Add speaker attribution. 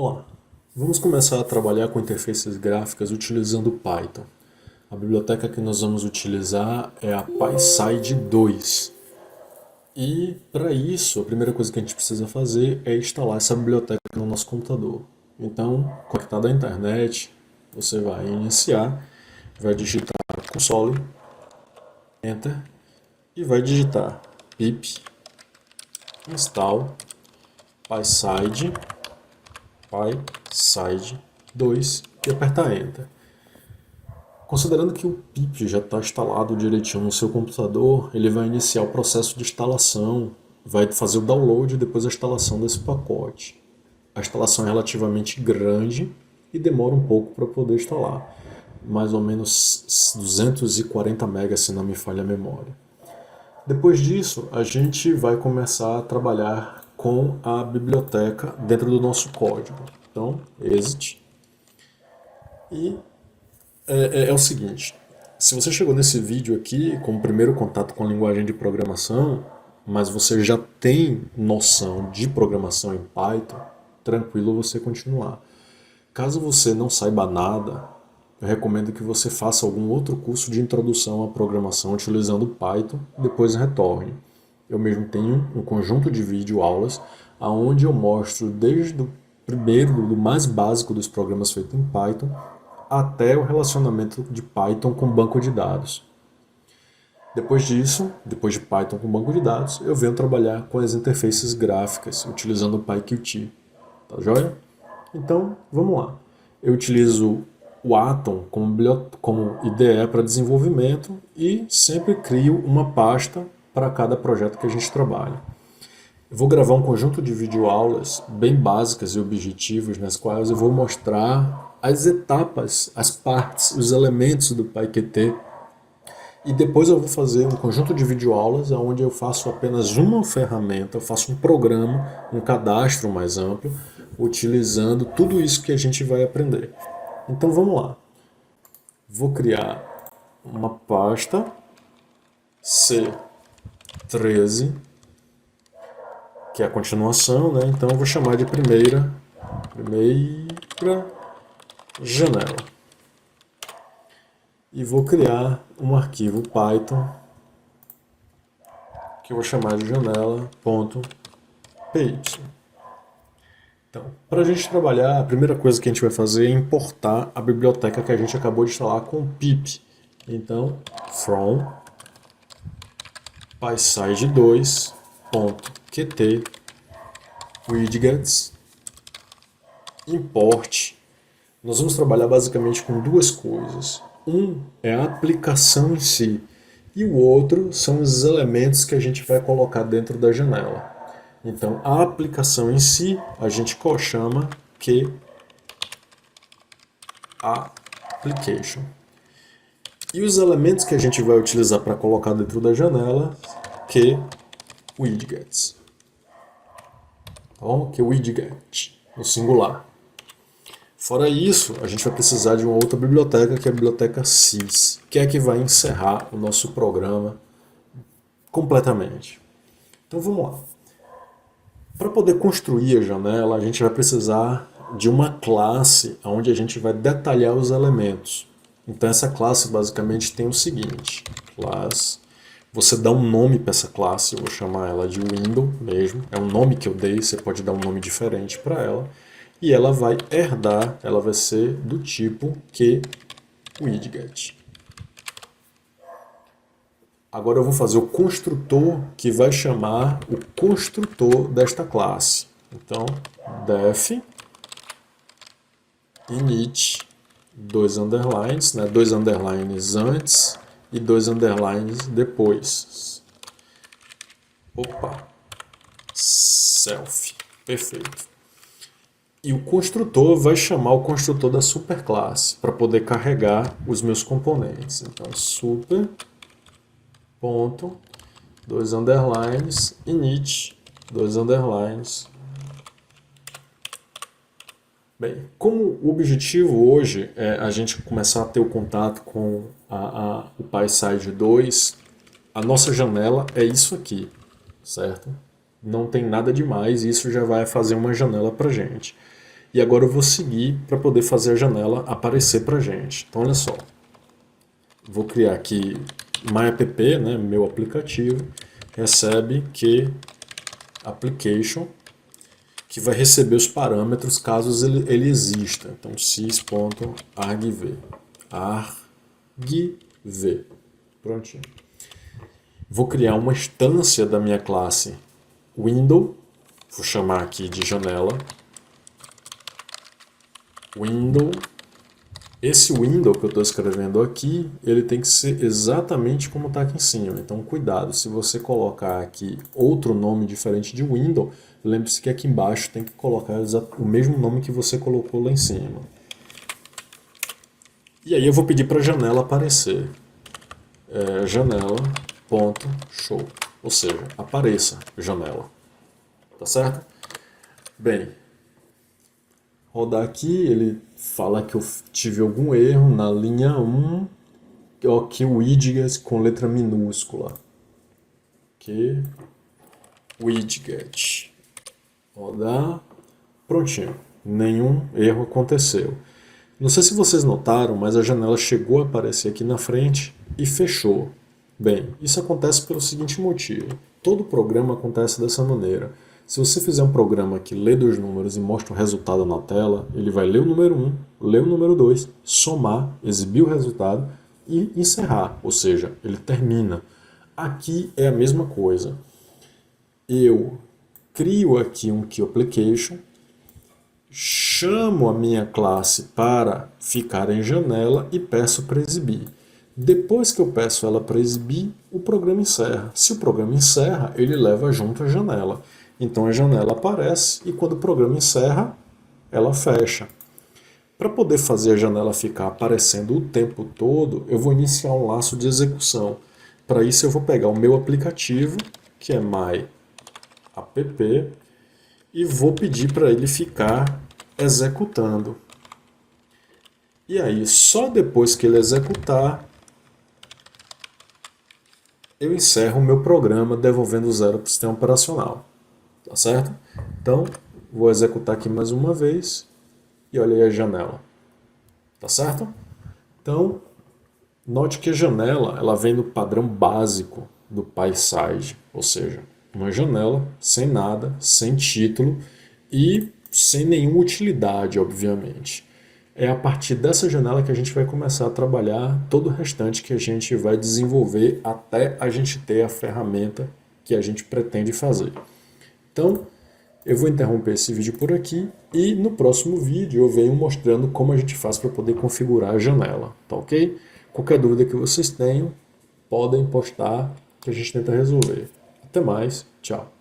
Speaker 1: Olá, vamos começar a trabalhar com interfaces gráficas utilizando Python. A biblioteca que nós vamos utilizar é a PySide 2. E para isso, a primeira coisa que a gente precisa fazer é instalar essa biblioteca no nosso computador. Então, conectado à internet, você vai iniciar, vai digitar console, enter, e vai digitar pip install PySide PySide 2 e apertar Enter. Considerando que o pip já está instalado direitinho no seu computador, ele vai iniciar o processo de instalação, vai fazer o download e depois a instalação desse pacote. A instalação é relativamente grande e demora um pouco para poder instalar, mais ou menos 240 megas se não me falha a memória. Depois disso, a gente vai começar a trabalhar com a biblioteca dentro do nosso código. Então, exit. E é o seguinte, se você chegou nesse vídeo aqui com o primeiro contato com a linguagem de programação, mas você já tem noção de programação em Python, tranquilo você continuar. Caso você não saiba nada, eu recomendo que você faça algum outro curso de introdução à programação utilizando Python e depois retorne. Eu mesmo tenho um conjunto de videoaulas onde eu mostro desde o primeiro, do mais básico dos programas feitos em Python, até o relacionamento de Python com banco de dados. Depois disso, depois de Python com banco de dados, eu venho trabalhar com as interfaces gráficas, utilizando o PyQt. Tá joia? Então, vamos lá. Eu utilizo o Atom como IDE para desenvolvimento e sempre crio uma pasta para cada projeto que a gente trabalha. Eu vou gravar um conjunto de videoaulas bem básicas e objetivos, nas quais eu vou mostrar as etapas, as partes, os elementos do PyQt. E depois eu vou fazer um conjunto de videoaulas onde eu faço apenas uma ferramenta, eu faço um programa, um cadastro mais amplo, utilizando tudo isso que a gente vai aprender. Então vamos lá. Vou criar uma pasta C13, que é a continuação, né? Então eu vou chamar de primeira janela. E vou criar um arquivo Python que eu vou chamar de janela.py. Então, para a gente trabalhar, a primeira coisa que a gente vai fazer é importar a biblioteca que a gente acabou de instalar com o pip. Então, from pyside2.qt widgets import. Nós vamos trabalhar basicamente com duas coisas. Um é a aplicação em si e o outro são os elementos que a gente vai colocar dentro da janela. Então, a aplicação em si, a gente chama que application. E os elementos que a gente vai utilizar para colocar dentro da janela, que widgets. Então, que widget, no singular. Fora isso, a gente vai precisar de uma outra biblioteca, que é a biblioteca sys, que é a que vai encerrar o nosso programa completamente. Então vamos lá. Para poder construir a janela, a gente vai precisar de uma classe onde a gente vai detalhar os elementos. Então essa classe basicamente tem o seguinte, você dá um nome para essa classe, eu vou chamar ela de window mesmo, é um nome que eu dei, você pode dar um nome diferente para ela, e ela vai herdar, ela vai ser do tipo QWidget. Agora eu vou fazer o construtor que vai chamar o construtor desta classe. Então, def init, dois underlines, né, dois underlines antes e dois underlines depois. Opa, self, perfeito. E o construtor vai chamar o construtor da superclasse para poder carregar os meus componentes. Então, super ponto, dois underlines, init, dois underlines. Bem, como o objetivo hoje é a gente começar a ter o contato com o PySide 2, a nossa janela é isso aqui, certo? Não tem nada demais, isso já vai fazer uma janela para gente. E agora eu vou seguir para poder fazer a janela aparecer para a gente. Então olha só, vou criar aqui MyApp, né, meu aplicativo, recebe que application, que vai receber os parâmetros caso ele exista. Então sys.argv, argv, prontinho. Vou criar uma instância da minha classe window, vou chamar aqui de janela, window. Esse window que eu estou escrevendo aqui, ele tem que ser exatamente como está aqui em cima. Então cuidado, se você colocar aqui outro nome diferente de window, lembre-se que aqui embaixo tem que colocar o mesmo nome que você colocou lá em cima. E aí eu vou pedir para a janela aparecer. Janela.show, ou seja, apareça janela. Tá certo? Bem, rodar aqui, ele fala que eu tive algum erro na linha 1, que o widget com letra minúscula. Que widget. Rodar. Prontinho. Nenhum erro aconteceu. Não sei se vocês notaram, mas a janela chegou a aparecer aqui na frente e fechou. Bem, isso acontece pelo seguinte motivo. Todo programa acontece dessa maneira. Se você fizer um programa que lê dois números e mostra o resultado na tela, ele vai ler o número 1, ler o número 2, somar, exibir o resultado e encerrar, ou seja, ele termina. Aqui é a mesma coisa. Eu crio aqui um QApplication, chamo a minha classe para ficar em janela e peço para exibir. Depois que eu peço ela para exibir, o programa encerra. Se o programa encerra, ele leva junto a janela. Então a janela aparece e quando o programa encerra, ela fecha. Para poder fazer a janela ficar aparecendo o tempo todo, eu vou iniciar um laço de execução. Para isso eu vou pegar o meu aplicativo, que é myApp, e vou pedir para ele ficar executando. E aí, só depois que ele executar, eu encerro o meu programa devolvendo zero para o sistema operacional. Tá certo? Então, vou executar aqui mais uma vez e olha aí a janela. Tá certo? Então, note que a janela ela vem no padrão básico do PySide, ou seja, uma janela sem nada, sem título e sem nenhuma utilidade, obviamente. É a partir dessa janela que a gente vai começar a trabalhar todo o restante que a gente vai desenvolver até a gente ter a ferramenta que a gente pretende fazer. Então, eu vou interromper esse vídeo por aqui e no próximo vídeo eu venho mostrando como a gente faz para poder configurar a janela, tá ok? Qualquer dúvida que vocês tenham, podem postar que a gente tenta resolver. Até mais, tchau!